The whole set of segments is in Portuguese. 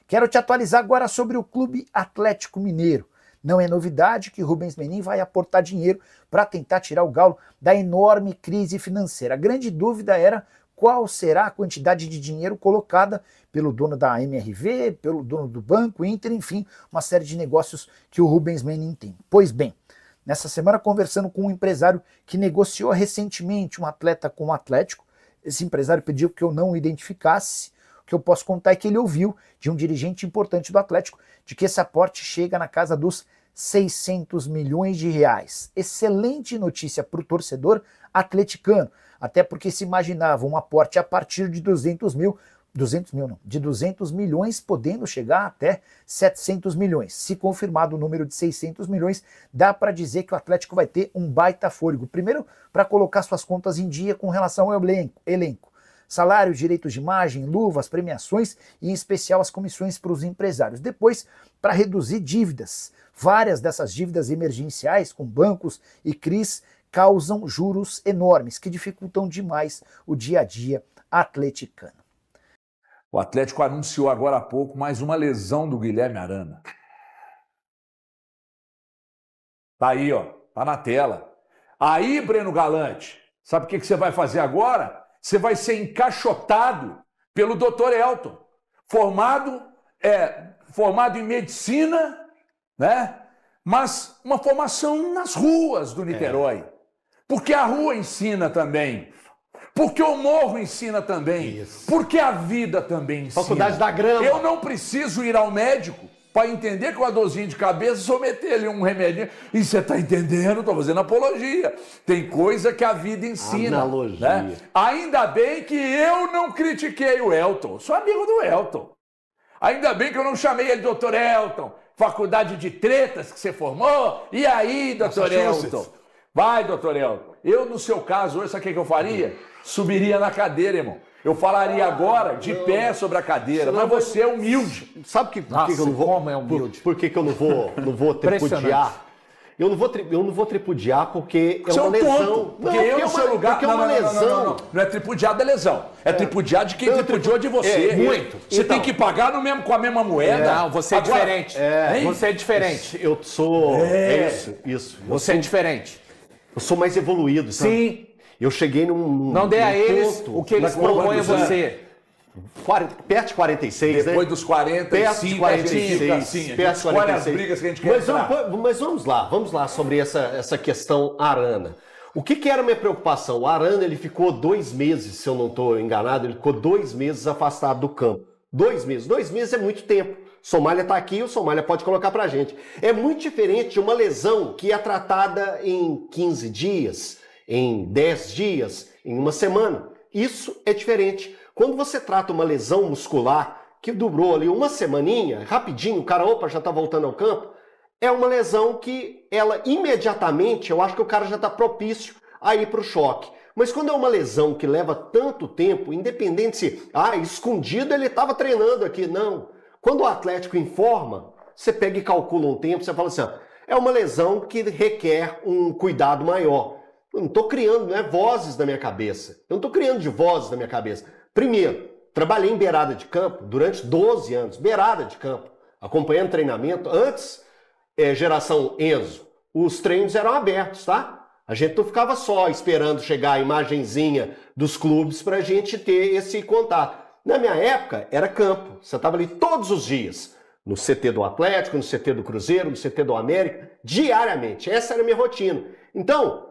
Quero te atualizar agora sobre o Clube Atlético Mineiro. Não é novidade que Rubens Menin vai aportar dinheiro para tentar tirar o Galo da enorme crise financeira. A grande dúvida era qual será a quantidade de dinheiro colocada pelo dono da MRV, pelo dono do Banco Inter, enfim, uma série de negócios que o Rubens Menin tem. Pois bem, nessa semana conversando com um empresário que negociou recentemente um atleta com o Atlético, esse empresário pediu que eu não o identificasse. O que eu posso contar é que ele ouviu de um dirigente importante do Atlético de que esse aporte chega na casa dos 600 milhões de reais. Excelente notícia para o torcedor atleticano, até porque se imaginava um aporte a partir de 200 milhões, podendo chegar até 700 milhões. Se confirmado o número de 600 milhões, dá para dizer que o Atlético vai ter um baita fôlego. Primeiro, para colocar suas contas em dia com relação ao elenco. Salário, direitos de imagem, luvas, premiações e, em especial, as comissões para os empresários. Depois, para reduzir dívidas. Várias dessas dívidas emergenciais com bancos e CRIs causam juros enormes, que dificultam demais o dia a dia atleticano. O Atlético anunciou agora há pouco mais uma lesão do Guilherme Arana. Tá aí, ó, tá na tela. Aí, Breno Galante, sabe o que você vai fazer agora? Você vai ser encaixotado pelo Dr. Elton, formado em medicina, né? Mas uma formação nas ruas do Niterói. Porque a rua ensina também. Porque o morro ensina também. Isso. Porque a vida também ensina. Faculdade da Grama. Eu não preciso ir ao médico para entender que uma dorzinha de cabeça, só meter ali um remedinho. E você está entendendo? Estou fazendo apologia. Tem coisa que a vida ensina. Analogia. Né? Ainda bem que eu não critiquei o Elton. Sou amigo do Elton. Ainda bem que eu não chamei ele Dr. Elton. Faculdade de tretas que você formou. E aí, Dr. Elton? Vai, Dr. Elton. Eu, no seu caso, hoje, sabe o que eu faria? Subiria na cadeira, irmão. Eu falaria agora de pé sobre a cadeira, mas você é humilde. Sabe por que eu não vou? Como é humilde? Por que eu não vou tripudiar? Eu não vou tripudiar porque é uma lesão. Porque eu, no seu lugar... Porque é uma lesão. Não é tripudiar da lesão. É tripudiar de quem tripudiou de você. Muito. Você tem que pagar com a mesma moeda. Não, você é diferente. Você é diferente. Eu sou... Isso. Você é diferente. Eu sou mais evoluído, sabe? Sim. Eu cheguei num Não dê a eles ponto, o que eles propõem a você. Perto de 46, Depois né? dos 45, perto de 46, assim, perto de 46. As brigas que a gente quer mas vamos lá sobre essa questão Arana. O que era a minha preocupação? O Arana, ele ficou 2 meses, se eu não estou enganado, ele ficou 2 meses afastado do campo. 2 meses. 2 meses é muito tempo. Somália está aqui, o Somália pode colocar pra gente. É muito diferente de uma lesão que é tratada em 15 dias, em 10 dias, em uma semana. Isso é diferente. Quando você trata uma lesão muscular que durou ali uma semaninha, rapidinho, o cara, já tá voltando ao campo, é uma lesão que ela imediatamente, eu acho que o cara já tá propício a ir pro choque. Mas quando é uma lesão que leva tanto tempo, independente se, escondido ele estava treinando aqui, não. Quando o Atlético informa, você pega e calcula um tempo, você fala assim, é uma lesão que requer um cuidado maior. Eu não estou criando vozes na minha cabeça. Eu não estou criando de vozes na minha cabeça. Primeiro, trabalhei em beirada de campo durante 12 anos, beirada de campo, acompanhando treinamento. Antes, geração Enzo, os treinos eram abertos, tá? A gente não ficava só esperando chegar a imagenzinha dos clubes para a gente ter esse contato. Na minha época, era campo. Você estava ali todos os dias. No CT do Atlético, no CT do Cruzeiro, no CT do América, diariamente. Essa era a minha rotina. Então,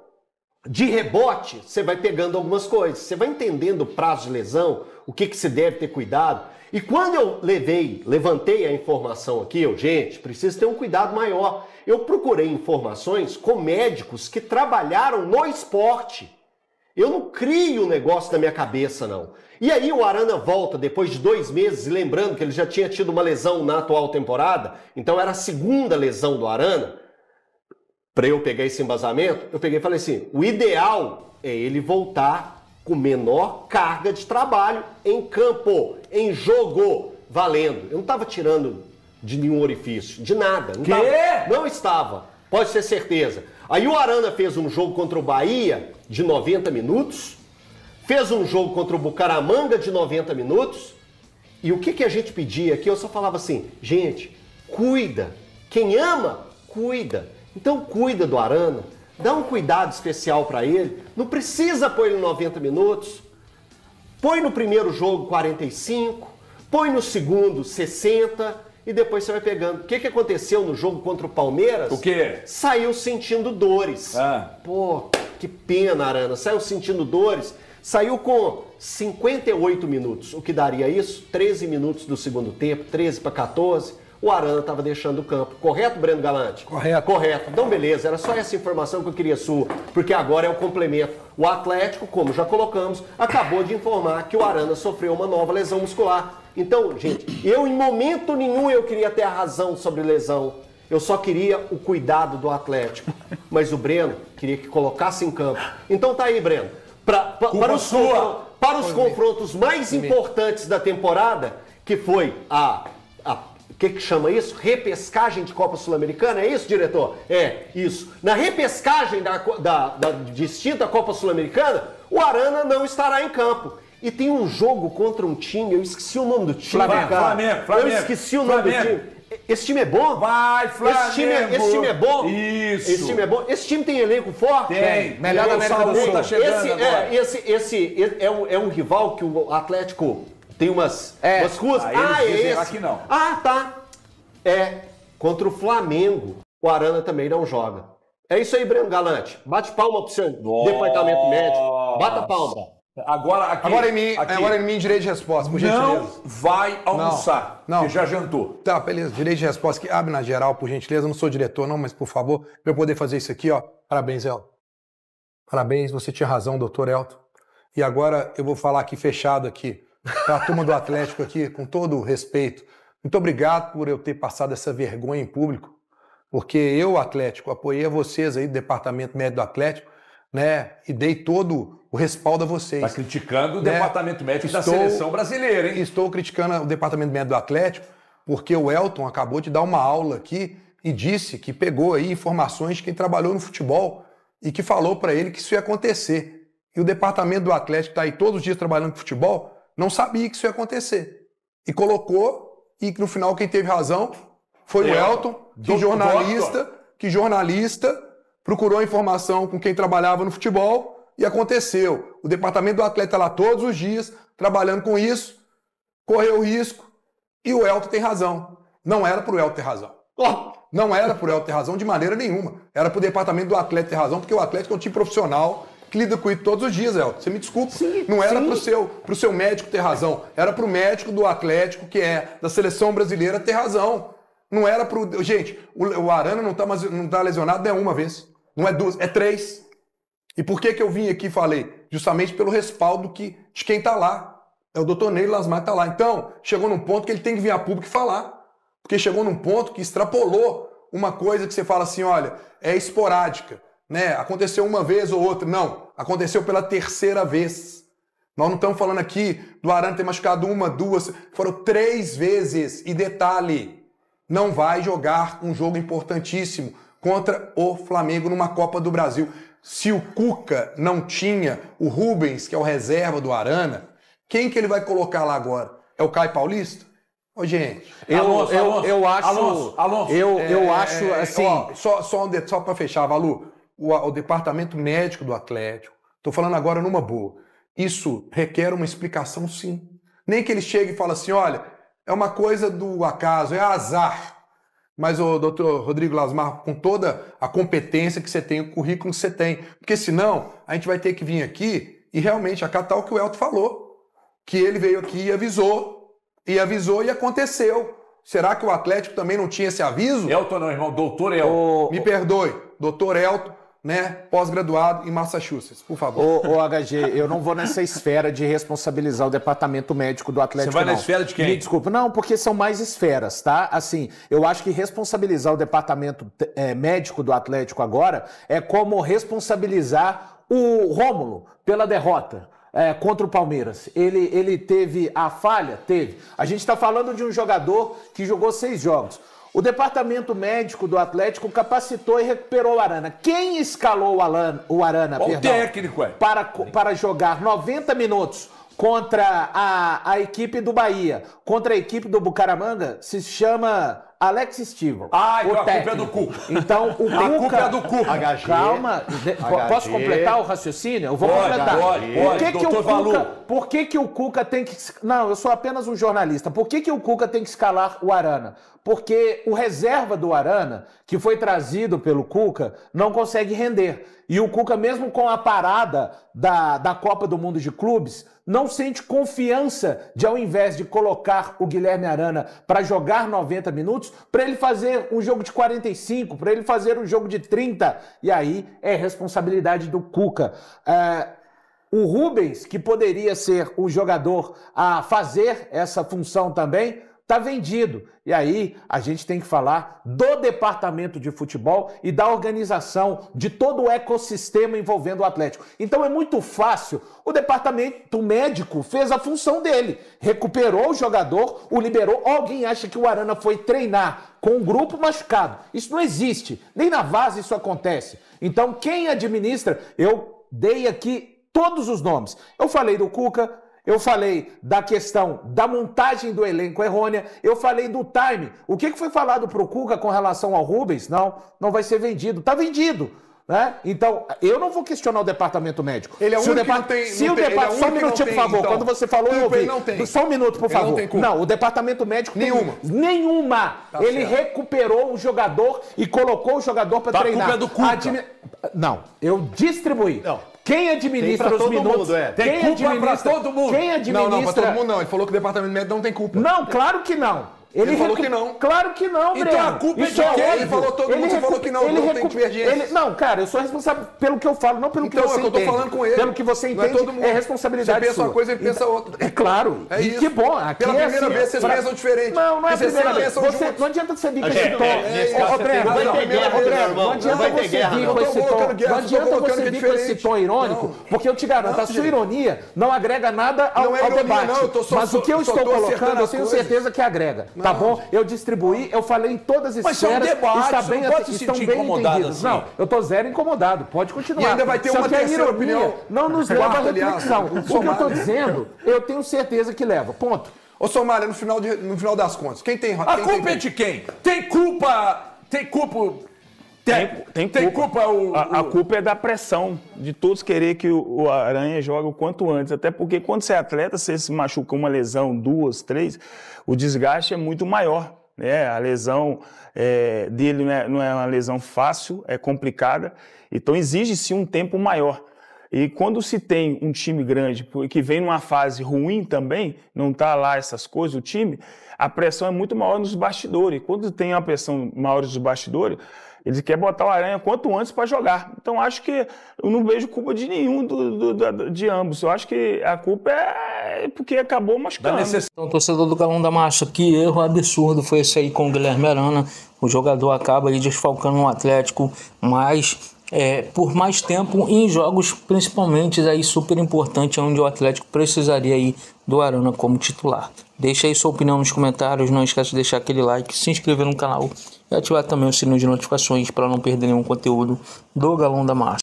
de rebote, você vai pegando algumas coisas. Você vai entendendo o prazo de lesão, o que se deve ter cuidado. E quando eu levantei a informação aqui, gente, precisa ter um cuidado maior. Eu procurei informações com médicos que trabalharam no esporte. Eu não crio o negócio da minha cabeça, não. E aí o Arana volta depois de 2 meses, lembrando que ele já tinha tido uma lesão na atual temporada, então era a segunda lesão do Arana. Para eu pegar esse embasamento, eu peguei e falei assim, o ideal é ele voltar com menor carga de trabalho em campo, em jogo, valendo. Eu não estava tirando de nenhum orifício, de nada. Não estava, pode ter certeza. Aí o Arana fez um jogo contra o Bahia de 90 minutos, fez um jogo contra o Bucaramanga de 90 minutos E o que a gente pedia aqui? Eu só falava assim, gente, cuida. Quem ama, cuida. Então cuida do Arana, dá um cuidado especial para ele. Não precisa pôr ele 90 minutos. Põe no primeiro jogo 45, põe no segundo 60 e depois você vai pegando. O que aconteceu no jogo contra o Palmeiras? O quê? Saiu sentindo dores. Pô, que pena, Arana. Saiu sentindo dores. Saiu com 58 minutos. O que daria isso? 13 minutos do segundo tempo, 13 para 14. O Arana estava deixando o campo. Correto, Breno Galante? Correto. Correto. Então, beleza. Era só essa informação que eu queria sua, porque agora é o complemento. O Atlético, como já colocamos, acabou de informar que o Arana sofreu uma nova lesão muscular. Então, gente, eu em momento nenhum eu queria ter a razão sobre lesão. Eu só queria o cuidado do Atlético. Mas o Breno queria que colocasse em campo. Então tá aí, Breno. Para os confrontos mais importantes da temporada, que foi o que chama isso? Repescagem de Copa Sul-Americana, é isso, diretor? É, isso. Na repescagem da distinta Copa Sul-Americana, o Arana não estará em campo. E tem um jogo contra um time, eu esqueci o nome do time, Flamengo. Eu esqueci o nome do time. Esse time é bom? Vai, Flamengo! Esse time é bom? Isso! Esse time é bom? Esse time tem elenco forte? Tem. Melhor da América do Sul. Tá chegando agora. Esse é um rival que o Atlético tem umas ruas. Eles dizem lá que não. Ah, tá. Contra o Flamengo, o Arana também não joga. É isso aí, Breno Galante. Bate palma pro seu departamento médico. Bata palma. Agora em mim, direito de resposta, por gentileza. Não vai almoçar, não. porque já jantou. Tá, beleza. Direito de resposta que abre na geral, por gentileza. Eu não sou diretor, não, mas por favor, pra eu poder fazer isso aqui, ó. Parabéns, Elton. Parabéns, você tinha razão, doutor Elton. E agora eu vou falar aqui fechado aqui, pra turma do Atlético aqui, com todo o respeito. Muito obrigado por eu ter passado essa vergonha em público, porque eu, Atlético, apoiei a vocês aí do Departamento Médico do Atlético, né, e dei todo o respaldo a vocês. Está criticando o Departamento Médico da Seleção Brasileira, hein? Estou criticando o Departamento Médico do Atlético, porque o Elton acabou de dar uma aula aqui e disse que pegou aí informações de quem trabalhou no futebol e que falou para ele que isso ia acontecer. E o Departamento do Atlético está aí todos os dias trabalhando no futebol, não sabia que isso ia acontecer. E colocou, e no final quem teve razão foi o Elton, que jornalista procurou informação com quem trabalhava no futebol e aconteceu. O Departamento do Atlético está lá todos os dias trabalhando com isso, correu risco e o Elton tem razão. Não era para o Elton ter razão. Não era para o Elton ter razão de maneira nenhuma. Era para o Departamento do Atlético ter razão, porque o Atlético é um time profissional que lida com isso todos os dias, Elton. Você me desculpa. Sim, não era para o seu médico ter razão. Era para o médico do Atlético, que é da Seleção Brasileira, ter razão. Não era para o... Gente, o Arana não tá lesionado não é uma vez. Não é duas, é 3. E por que eu vim aqui e falei? Justamente pelo respaldo de quem está lá. É o doutor Ney Lasmar que está lá. Então, chegou num ponto que ele tem que vir a público e falar. Porque chegou num ponto que extrapolou uma coisa que você fala assim, olha, é esporádica, né? Aconteceu uma vez ou outra. Não, aconteceu pela 3ª vez. Nós não estamos falando aqui do Arana ter machucado 1, 2, foram 3 vezes. E detalhe, não vai jogar um jogo importantíssimo contra o Flamengo numa Copa do Brasil. Se o Cuca não tinha o Rubens, que é o reserva do Arana, quem que ele vai colocar lá agora? É o Caio Paulista? Ô, gente. Eu acho assim. Ó, só para fechar, Valu, o Departamento Médico do Atlético, estou falando agora numa boa, isso requer uma explicação, sim. Nem que ele chegue e fale assim, olha, é uma coisa do acaso, é azar. Mas o doutor Rodrigo Lasmar, com toda a competência que você tem, o currículo que você tem, porque senão a gente vai ter que vir aqui e realmente acatar o que o Elton falou, que ele veio aqui e avisou e aconteceu. Será que o Atlético também não tinha esse aviso? Elton não, irmão, doutor Elton. Me perdoe, doutor Elton, né, pós-graduado em Massachusetts, por favor. HG, eu não vou nessa esfera de responsabilizar o departamento médico do Atlético, Você vai não. na esfera de quem? Me desculpa, não, porque são mais esferas, tá? Assim, eu acho que responsabilizar o departamento médico do Atlético agora é como responsabilizar o Rômulo pela derrota contra o Palmeiras. Ele teve a falha? Teve. A gente está falando de um jogador que jogou 6 jogos. O departamento médico do Atlético capacitou e recuperou o Arana. Quem escalou o Arana Qual técnico, para jogar 90 minutos contra a equipe do Bahia, contra a equipe do Bucaramanga, se chama Alex Stivel. Então a culpa é do Cuca. Então, o Cuca... A culpa é do Cuca. HG, Calma, posso completar o raciocínio? Eu vou completar. Por que o Cuca tem que... Não, eu sou apenas um jornalista. Por que o Cuca tem que escalar o Arana? Porque o reserva do Arana, que foi trazido pelo Cuca, não consegue render. E o Cuca, mesmo com a parada da Copa do Mundo de Clubes, não sente confiança de, ao invés de colocar o Guilherme Arana para jogar 90 minutos, para ele fazer um jogo de 45, para ele fazer um jogo de 30. E aí é responsabilidade do Cuca. O Rubens, que poderia ser o jogador a fazer essa função também, está vendido. E aí a gente tem que falar do departamento de futebol e da organização de todo o ecossistema envolvendo o Atlético. Então é muito fácil. O departamento médico fez a função dele. Recuperou o jogador, o liberou. Alguém acha que o Arana foi treinar com um grupo machucado? Isso não existe. Nem na Vaz isso acontece. Então quem administra, eu dei aqui todos os nomes. Eu falei do Cuca, eu falei da questão da montagem do elenco errônea, eu falei do time. O que foi falado para o Cuca com relação ao Rubens? Não vai ser vendido. Está vendido. Né? Então, eu não vou questionar o departamento médico. Ele é o único que não tem... Só um minutinho, por favor. Então, quando você falou, eu ouvi. Só um minuto, por favor. Não, o departamento médico... Nenhuma. Tá ele certo. Recuperou o jogador e colocou o jogador para treinar. A culpa é do Cuca. Não, eu distribuí. Não. Quem administra os minutos... Tem culpa pra todo mundo. Quem administra... Não, pra todo mundo não. Ele falou que o departamento médico não tem culpa. Não, claro que não. Ele falou que não. Claro que não, Breno. Então a culpa é de quem? Ele falou todo mundo, você falou que não tem divergência. Não, cara, eu sou responsável pelo que eu falo, não pelo que você entende. Então, eu tô falando com ele. Pelo que você entende, é responsabilidade sua. Você pensa uma coisa, ele pensa outra. É claro. É isso. Que bom. Aqui pela primeira vez vocês pensam diferente. Não é a primeira vez. Não adianta você vir com esse tom. Breno, não adianta você vir com esse tom. Não adianta você vir com esse tom irônico, porque eu te garanto, a sua ironia não agrega nada ao debate. Mas o que eu estou colocando, eu tenho certeza que agrega. Tá bom? Eu distribuí, eu falei em todas as esferas, estão bem entendidos. Assim. Não, eu tô zero incomodado, pode continuar. E ainda vai ter uma terceira opinião. Não nos leva à reflexão. O que eu tô dizendo, eu tenho certeza que leva. Ponto. Ô, Somália, no final das contas, quem tem... A culpa é de quem? Tem culpa... Tem culpa A culpa é da pressão, de todos querer que o Aranha jogue o quanto antes. Até porque quando você é atleta, você se machuca uma lesão, 2, 3, o desgaste é muito maior. Né? A lesão dele não é uma lesão fácil, é complicada. Então exige-se um tempo maior. E quando se tem um time grande, que vem numa fase ruim também, não está lá essas coisas, o time, a pressão é muito maior nos bastidores. Quando tem uma pressão maior nos bastidores, ele quer botar o Aranha quanto antes para jogar. Então, acho que eu não vejo culpa de nenhum de ambos. Eu acho que a culpa é porque acabou machucando. Então, torcedor do Galão da Massa, que erro absurdo foi esse aí com o Guilherme Arana. O jogador acaba aí desfalcando o Atlético, mas por mais tempo em jogos, principalmente aí super importante, onde o Atlético precisaria aí do Arana como titular. Deixa aí sua opinião nos comentários, não esquece de deixar aquele like, se inscrever no canal e ativar também o sininho de notificações para não perder nenhum conteúdo do Galão da Massa.